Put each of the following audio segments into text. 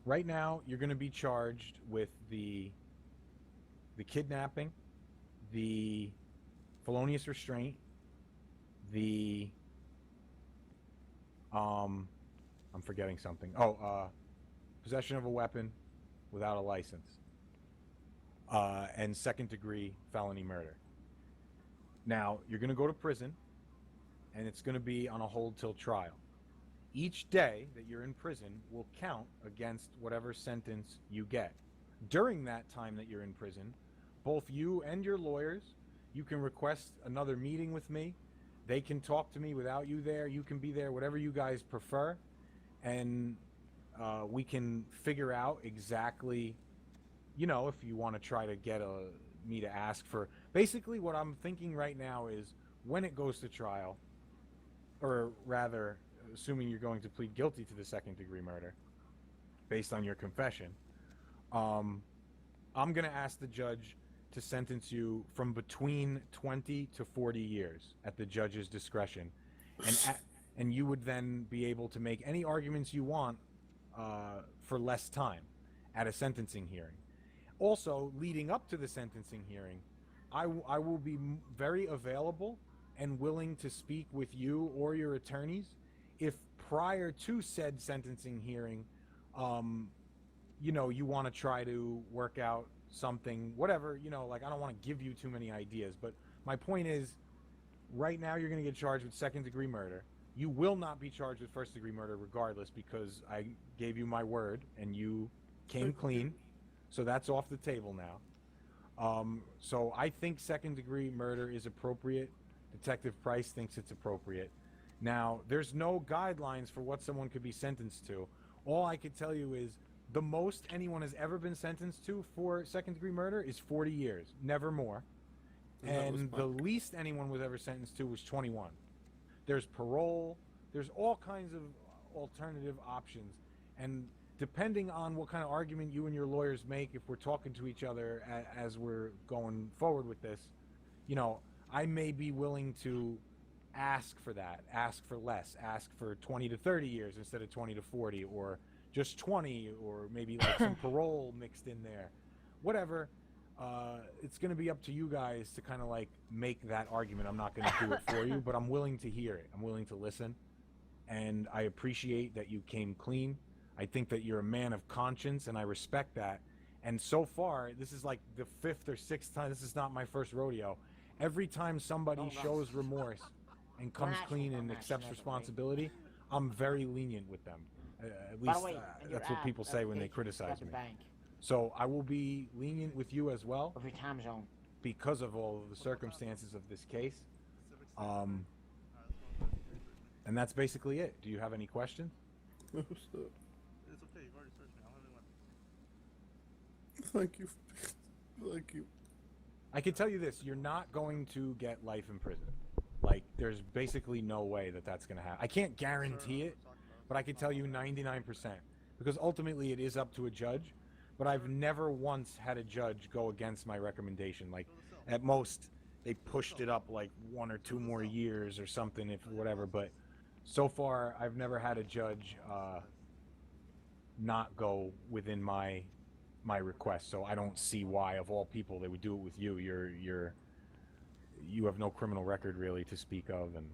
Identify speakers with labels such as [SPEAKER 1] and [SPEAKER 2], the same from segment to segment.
[SPEAKER 1] Right now, you're going to be charged with the kidnapping, the felonious restraint, the I'm forgetting something. Possession of a weapon without a license, and second degree felony murder. Now, you're going to go to prison, and it's going to be on a hold till trial. Each day that you're in prison will count against whatever sentence you get. During that time that you're in prison, both you and your lawyers, you can request another meeting with me. They can talk to me without you there. You can be there, whatever you guys prefer. And we can figure out exactly, if you want to try to get me to ask for. Basically, what I'm thinking right now is when it goes to trial, or rather, assuming you're going to plead guilty to the second degree murder based on your confession, I'm going to ask the judge to sentence you from between 20 to 40 years at the judge's discretion. And you would then be able to make any arguments you want for less time at a sentencing hearing. Also, leading up to the sentencing hearing, I will be very available and willing to speak with you or your attorneys if prior to said sentencing hearing, you want to try to work out something, whatever, like I don't want to give you too many ideas, but my point is right now you're going to get charged with second degree murder. You will not be charged with first degree murder regardless because I gave you my word and you came clean. So that's off the table now. So I think second degree murder is appropriate. Detective Price thinks it's appropriate. Now, there's no guidelines for what someone could be sentenced to. All I could tell you is the most anyone has ever been sentenced to for second degree murder is 40 years, never more. And the least anyone was ever sentenced to was 21. There's parole, there's all kinds of alternative options. And depending on what kind of argument you and your lawyers make, if we're talking to each other as we're going forward with this, I may be willing to ask for that, ask for less, ask for 20 to 30 years instead of 20 to 40, or just 20, or maybe like some parole mixed in there. Whatever. It's going to be up to you guys to kind of like make that argument. I'm not going to do it for you, but I'm willing to hear it. I'm willing to listen. And I appreciate that you came clean. I think that you're a man of conscience, and I respect that. And so far, this is like the fifth or sixth time. This is not my first rodeo. Every time somebody shows remorse and comes clean and accepts responsibility, I'm very lenient with them. At least that's what people say when they criticize me. So I will be lenient with you as well
[SPEAKER 2] Of your time zone.
[SPEAKER 1] because of all of the circumstances of this case. Um, and that's basically it. Do you have any questions?
[SPEAKER 3] No, sir.
[SPEAKER 4] It's okay. You've already searched me. I don't have any weapons.
[SPEAKER 3] Thank you. Thank you.
[SPEAKER 1] I can tell you this: you're not going to get life in prison. Like, there's basically no way that that's going to happen. I can't guarantee it, but I can tell you 99%, because ultimately it is up to a judge. But I've never once had a judge go against my recommendation. Like, at most, they pushed it up like 1 or 2 more years or something, if whatever. But so far, I've never had a judge not go within my request. So I don't see why, of all people, they would do it with you. You have no criminal record really to speak of, and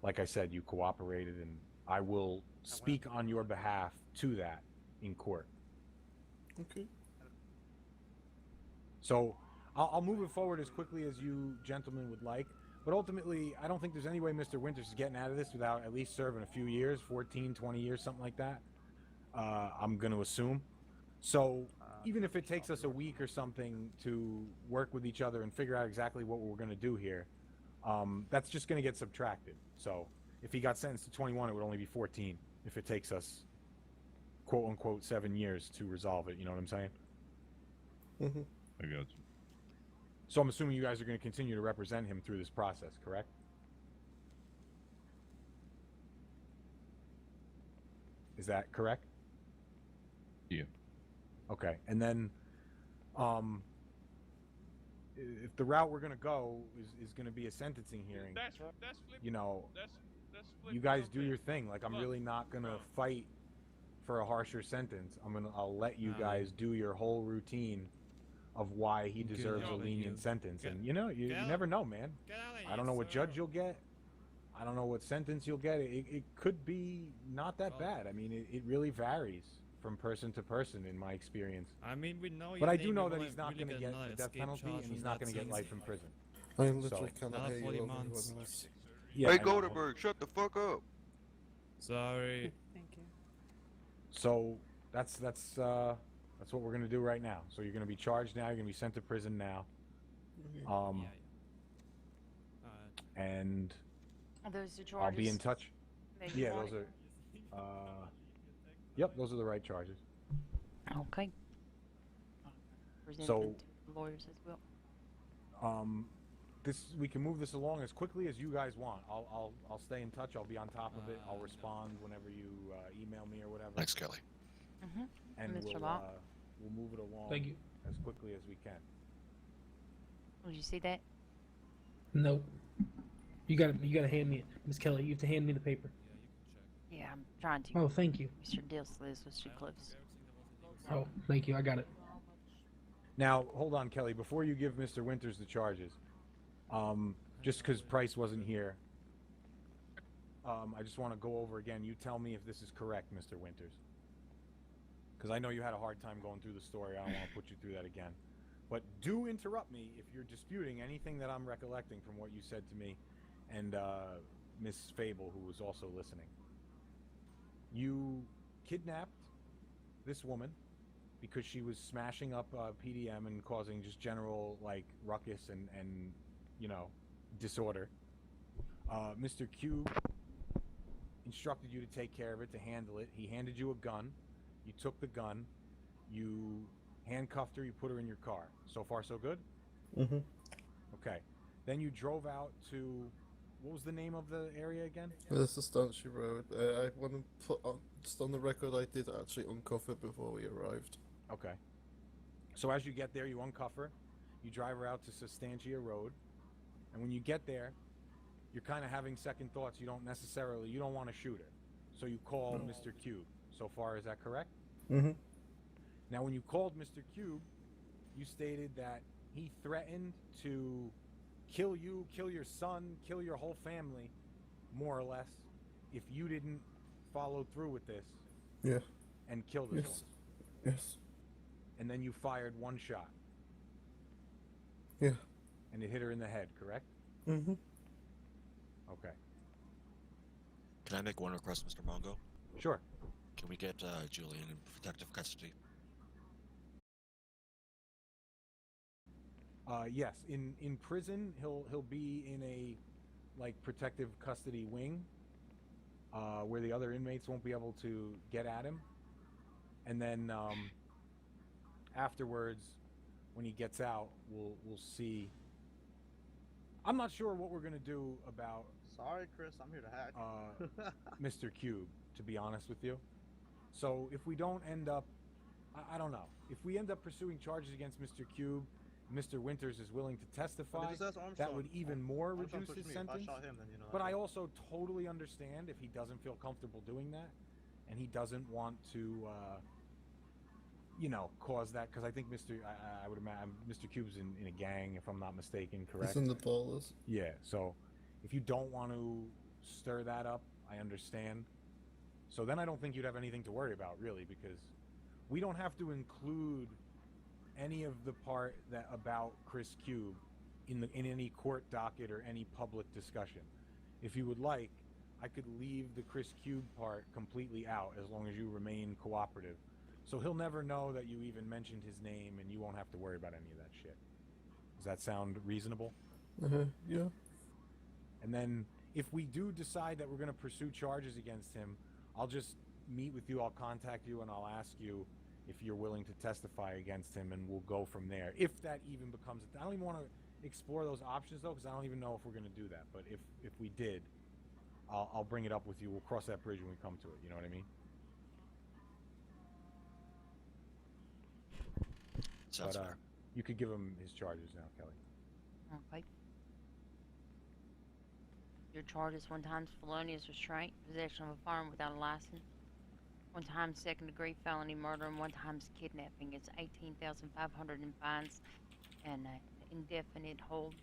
[SPEAKER 1] like I said, you cooperated, and I will speak on your behalf to that in court.
[SPEAKER 3] Okay.
[SPEAKER 1] So I'll move it forward as quickly as you gentlemen would like. But ultimately, I don't think there's any way Mr. Winters is getting out of this without at least serving a few years, 14, 20 years, something like that. I'm going to assume. So even if it takes us a week or something to work with each other and figure out exactly what we're going to do here, that's just going to get subtracted. So if he got sentenced to 21, it would only be 14 if it takes us, quote unquote, 7 years to resolve it. You know what I'm saying?
[SPEAKER 3] Mm-hmm.
[SPEAKER 5] I got you.
[SPEAKER 1] So I'm assuming you guys are going to continue to represent him through this process, correct? Is that correct?
[SPEAKER 5] Yeah.
[SPEAKER 1] Okay. And then if the route we're going to go is going to be a sentencing hearing,
[SPEAKER 4] That's flipping.
[SPEAKER 1] you know,
[SPEAKER 4] That's flipping.
[SPEAKER 1] you guys do
[SPEAKER 4] okay.
[SPEAKER 1] your thing. Like, I'm
[SPEAKER 4] Look,
[SPEAKER 1] really not going to
[SPEAKER 4] bro.
[SPEAKER 1] fight for a harsher sentence, I'll let you
[SPEAKER 2] Ah.
[SPEAKER 1] guys do your whole routine of why he
[SPEAKER 2] Good
[SPEAKER 1] deserves a
[SPEAKER 2] job, thank
[SPEAKER 1] lenient
[SPEAKER 2] you.
[SPEAKER 1] sentence.
[SPEAKER 2] Get-
[SPEAKER 1] And you know, you
[SPEAKER 2] get
[SPEAKER 1] never
[SPEAKER 2] out.
[SPEAKER 1] know, man.
[SPEAKER 2] Get out of
[SPEAKER 1] I
[SPEAKER 2] here,
[SPEAKER 1] don't know what judge
[SPEAKER 2] sir.
[SPEAKER 1] you'll get. I don't know what sentence you'll get. It could be not that
[SPEAKER 2] Oh.
[SPEAKER 1] bad. I mean, it really varies from person to person in my experience.
[SPEAKER 2] I mean, we know
[SPEAKER 1] But
[SPEAKER 2] your
[SPEAKER 1] I do
[SPEAKER 2] name,
[SPEAKER 1] know
[SPEAKER 2] you
[SPEAKER 1] that
[SPEAKER 2] will
[SPEAKER 1] he's not
[SPEAKER 2] really
[SPEAKER 1] going to
[SPEAKER 2] get
[SPEAKER 1] get
[SPEAKER 2] another
[SPEAKER 1] the death
[SPEAKER 2] escape
[SPEAKER 1] penalty,
[SPEAKER 2] charge
[SPEAKER 1] and he's
[SPEAKER 2] from
[SPEAKER 1] not
[SPEAKER 2] that
[SPEAKER 1] going to get
[SPEAKER 2] thing.
[SPEAKER 1] life in prison.
[SPEAKER 3] I literally
[SPEAKER 1] So-
[SPEAKER 3] cannot
[SPEAKER 2] Another
[SPEAKER 3] hear
[SPEAKER 2] 40
[SPEAKER 3] you over
[SPEAKER 2] months.
[SPEAKER 3] everyone else.
[SPEAKER 1] Yeah,
[SPEAKER 6] Hey,
[SPEAKER 1] I know.
[SPEAKER 6] Goldenberg, shut the fuck up.
[SPEAKER 2] Sorry.
[SPEAKER 7] Thank you.
[SPEAKER 1] So that's what we're gonna do right now. So you're gonna be charged now. You're gonna be sent to prison now.
[SPEAKER 3] Okay.
[SPEAKER 2] Yeah.
[SPEAKER 1] And
[SPEAKER 8] Are those the charges?
[SPEAKER 1] I'll be in touch.
[SPEAKER 8] that you
[SPEAKER 1] Yeah,
[SPEAKER 8] wanted?
[SPEAKER 1] those are. Yep, those are the right charges.
[SPEAKER 8] Okay. Present
[SPEAKER 1] So-
[SPEAKER 8] them to the lawyers as well.
[SPEAKER 1] We can move this along as quickly as you guys want. I'll stay in touch. I'll be on top of it. I'll
[SPEAKER 2] No.
[SPEAKER 1] respond whenever you email me or whatever.
[SPEAKER 6] Thanks, Kelly.
[SPEAKER 8] Mm-hmm.
[SPEAKER 1] And
[SPEAKER 8] Mr. Locke?
[SPEAKER 1] we'll move it along
[SPEAKER 9] Thank you.
[SPEAKER 1] as quickly as we can.
[SPEAKER 8] Did you see that?
[SPEAKER 9] Nope. You gotta hand me it, Miss Kelly. You have to hand me the paper.
[SPEAKER 2] Yeah, you can check.
[SPEAKER 8] Yeah, I'm trying to.
[SPEAKER 9] Oh, thank you.
[SPEAKER 8] Mr. Dilsley was too close.
[SPEAKER 9] Oh, thank you. I got it.
[SPEAKER 1] Now, hold on, Kelly. Before you give Mr. Winters the charges, just because Price wasn't here, I just want to go over again. You tell me if this is correct, Mr. Winters. Because I know you had a hard time going through the story. I don't want to put you through that again. But do interrupt me if you're disputing anything that I'm recollecting from what you said to me and Miss Fable, who was also listening. You kidnapped this woman because she was smashing up PDM and causing just general like ruckus and you know disorder. Mr. Cube instructed you to take care of it, to handle it. He handed you a gun. You took the gun. You handcuffed her. You put her in your car. So far, so good?
[SPEAKER 3] Mm-hmm.
[SPEAKER 1] Okay. Then you drove out to... What was the name of the area again?
[SPEAKER 3] This is Stanley Road. I want to put on, just on the record, I did actually uncuff it before we arrived.
[SPEAKER 1] Okay. So as you get there, you uncuff her. You drive her out to Sustantia Road. And when you get there, you're kind of having second thoughts. You don't want to shoot her. So you call Mr. Cube. So far, is that correct?
[SPEAKER 3] Mm-hmm.
[SPEAKER 1] Now, when you called Mr. Cube, you stated that he threatened to kill you, kill your son, kill your whole family, more or less, if you didn't follow through with this
[SPEAKER 3] Yeah.
[SPEAKER 1] and kill this
[SPEAKER 3] Yes.
[SPEAKER 1] woman.
[SPEAKER 3] Yes.
[SPEAKER 1] And then you fired one shot,
[SPEAKER 3] Yeah.
[SPEAKER 1] and it hit her in the head, correct?
[SPEAKER 3] Mm-hmm.
[SPEAKER 1] Okay.
[SPEAKER 6] Can I make one request, Mr. Mongo?
[SPEAKER 1] Sure.
[SPEAKER 6] Can we get Julian in protective custody?
[SPEAKER 1] Yes. In prison, he'll be in a like protective custody wing, where the other inmates won't be able to get at him. And then afterwards, when he gets out, we'll see. I'm not sure what we're gonna do about
[SPEAKER 4] Sorry, Chris, I'm here to hack.
[SPEAKER 1] Mr. Cube, to be honest with you. So if we don't end up, I don't know. If we end up pursuing charges against Mr. Cube, Mr. Winters is willing to testify,
[SPEAKER 4] Just ask Armstrong.
[SPEAKER 1] that would even more
[SPEAKER 4] Armstrong
[SPEAKER 1] reduce
[SPEAKER 4] pushed
[SPEAKER 1] his
[SPEAKER 4] me.
[SPEAKER 1] sentence.
[SPEAKER 4] If I shot him, then, you know,
[SPEAKER 1] But I
[SPEAKER 4] think-
[SPEAKER 1] also totally understand if he doesn't feel comfortable doing that, and he doesn't want to, you know, cause that. Because I think I would imagine Mr. Cube's in a gang, if I'm not mistaken, correct?
[SPEAKER 3] It's in the ballers.
[SPEAKER 1] Yeah. So if you don't want to stir that up, I understand. So then I don't think you'd have anything to worry about, really, because we don't have to include any of the part that about Chris Cube in any court docket or any public discussion. If you would like, I could leave the Chris Cube part completely out as long as you remain cooperative. So he'll never know that you even mentioned his name, and you won't have to worry about any of that shit. Does that sound reasonable?
[SPEAKER 3] Yeah.
[SPEAKER 1] And then if we do decide that we're going to pursue charges against him, I'll just meet with you, I'll contact you, and I'll ask you if you're willing to testify against him, and we'll go from there. If that even becomes... I don't even want to explore those options, though, because I don't even know if we're going to do that. But if we did, I'll bring it up with you. We'll cross that bridge when we come to it. You know what I mean?
[SPEAKER 6] Sounds
[SPEAKER 1] But
[SPEAKER 6] fair.
[SPEAKER 1] you could give him his charges now, Kelly.
[SPEAKER 8] Okay. Your charges: one times felonious restraint, possession of a firearm without a license. One time second-degree felony murder and one time's kidnapping. It's 18,500 in fines and indefinite hold.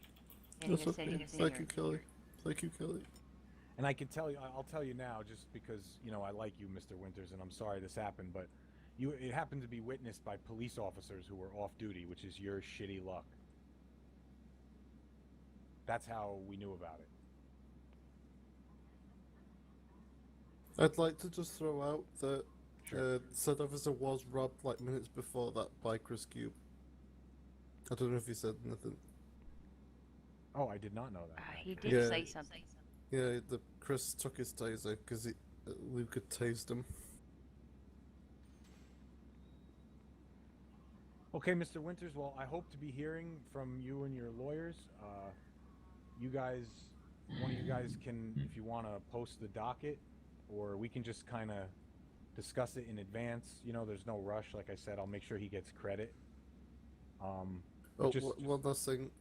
[SPEAKER 8] Pending
[SPEAKER 3] That's
[SPEAKER 8] a
[SPEAKER 3] okay.
[SPEAKER 8] sentencing
[SPEAKER 3] Thank you,
[SPEAKER 8] hearing.
[SPEAKER 3] Kelly. Thank you, Kelly.
[SPEAKER 1] And I can tell you, I'll tell you now, just because you know I like you, Mr. Winters, and I'm sorry this happened, but it happened to be witnessed by police officers who were off duty, which is your shitty luck. That's how we knew about it.
[SPEAKER 3] I'd like to just throw out that
[SPEAKER 1] Sure.
[SPEAKER 3] said officer was robbed like minutes before that by Chris Cube. I don't know if he said anything.
[SPEAKER 1] Oh, I did not know that.
[SPEAKER 8] He did
[SPEAKER 3] Yeah.
[SPEAKER 8] say something.
[SPEAKER 3] Yeah, the Chris took his taser because Luke had tased him.
[SPEAKER 1] Okay, Mr. Winters. Well, I hope to be hearing from you and your lawyers. You guys, one of you guys can, if you want to post the docket, or we can just kind of discuss it in advance. You know, there's no rush. Like I said, I'll make sure he gets credit.
[SPEAKER 3] Oh,
[SPEAKER 1] just-
[SPEAKER 3] one last thing.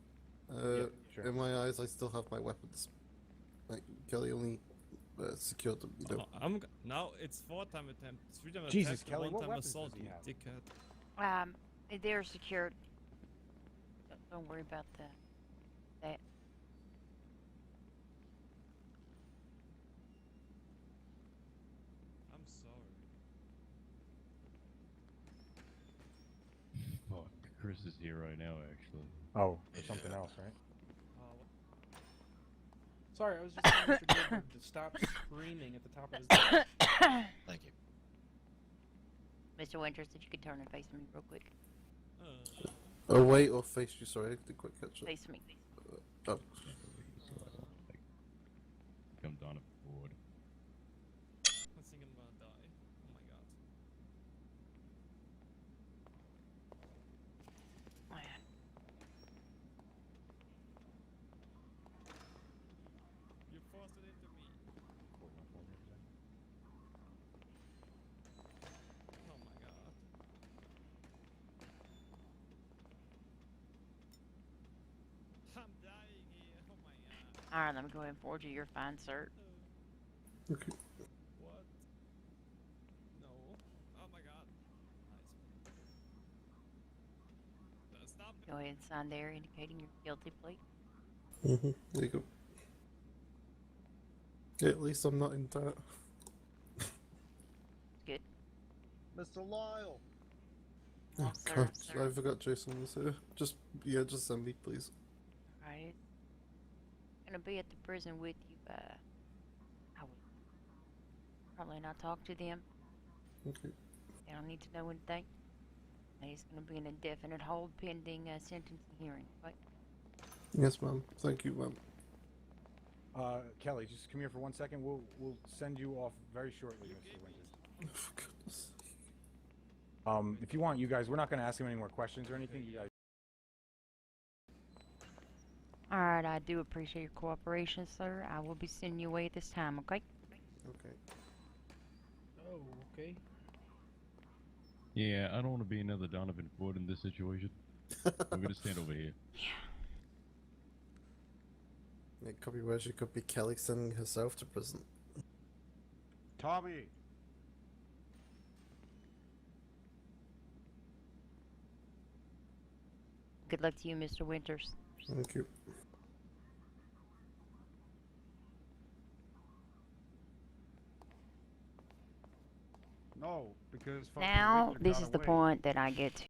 [SPEAKER 1] Yep, sure.
[SPEAKER 3] In my eyes, I still have my weapons. Like, Kelly only secured them, you know.
[SPEAKER 2] Now it's 4-time attempt, 3-time
[SPEAKER 1] Jesus,
[SPEAKER 2] attempt,
[SPEAKER 1] Kelly, what
[SPEAKER 2] 1-time
[SPEAKER 1] weapons
[SPEAKER 2] assault,
[SPEAKER 1] does he
[SPEAKER 2] you
[SPEAKER 1] have?
[SPEAKER 2] dickhead.
[SPEAKER 8] They're secured. Don't worry about that.
[SPEAKER 2] I'm sorry.
[SPEAKER 5] Fuck, Chris is hero now, actually.
[SPEAKER 1] Oh, or something else, right?
[SPEAKER 9] Sorry, I was just telling Mr. Goldberg to stop screaming at the top of his voice.
[SPEAKER 6] Thank you.
[SPEAKER 8] Mr. Winters, if you could turn and face me real quick.
[SPEAKER 3] Oh, wait, or face you, sorry, I didn't quite catch it.
[SPEAKER 8] Face me.
[SPEAKER 3] Oh.
[SPEAKER 5] I'm done bored.
[SPEAKER 2] I think I'm gonna die. Oh my god. You forced it into me. Oh my god. I'm dying here. Oh my god.
[SPEAKER 8] Alright, let me go ahead and forward you your fine, sir.
[SPEAKER 3] Okay.
[SPEAKER 2] What? No. Oh my god. Nice. Stop it.
[SPEAKER 8] Go ahead and sign there indicating your guilty plea.
[SPEAKER 3] There you go. Yeah, at least I'm not in that.
[SPEAKER 8] Good.
[SPEAKER 7] Mr. Lyle.
[SPEAKER 3] Oh,
[SPEAKER 8] Sir,
[SPEAKER 3] God,
[SPEAKER 8] sir.
[SPEAKER 3] I forgot Jason was here. Just send me, please.
[SPEAKER 8] Alright. Gonna be at the prison with you, I will probably not talk to them.
[SPEAKER 3] Okay.
[SPEAKER 8] They don't need to know anything. And it's gonna be an indefinite hold pending sentencing hearing, right?
[SPEAKER 3] Yes, ma'am. Thank you, ma'am.
[SPEAKER 1] Kelly, just come here for 1 second. We'll send you off very shortly, Mr. Winters.
[SPEAKER 3] Oh, for goodness sake.
[SPEAKER 1] If you want, you guys, we're not going to ask him any more questions or anything. You guys.
[SPEAKER 8] Alright, I do appreciate your cooperation, sir. I will be sending you away at this time, okay?
[SPEAKER 3] Okay.
[SPEAKER 9] Oh, okay.
[SPEAKER 5] Yeah, I don't want to be another Donovan Ford in this situation. I'm gonna stand over here.
[SPEAKER 3] It could be worse. It could be Kelly sending herself to prison.
[SPEAKER 7] Tommy.
[SPEAKER 8] Good luck to you, Mr. Winters.
[SPEAKER 3] Thank you.
[SPEAKER 7] No, because fucking
[SPEAKER 8] Now,
[SPEAKER 7] Victor
[SPEAKER 8] this
[SPEAKER 7] got
[SPEAKER 8] is the
[SPEAKER 7] away.
[SPEAKER 8] point that I get to.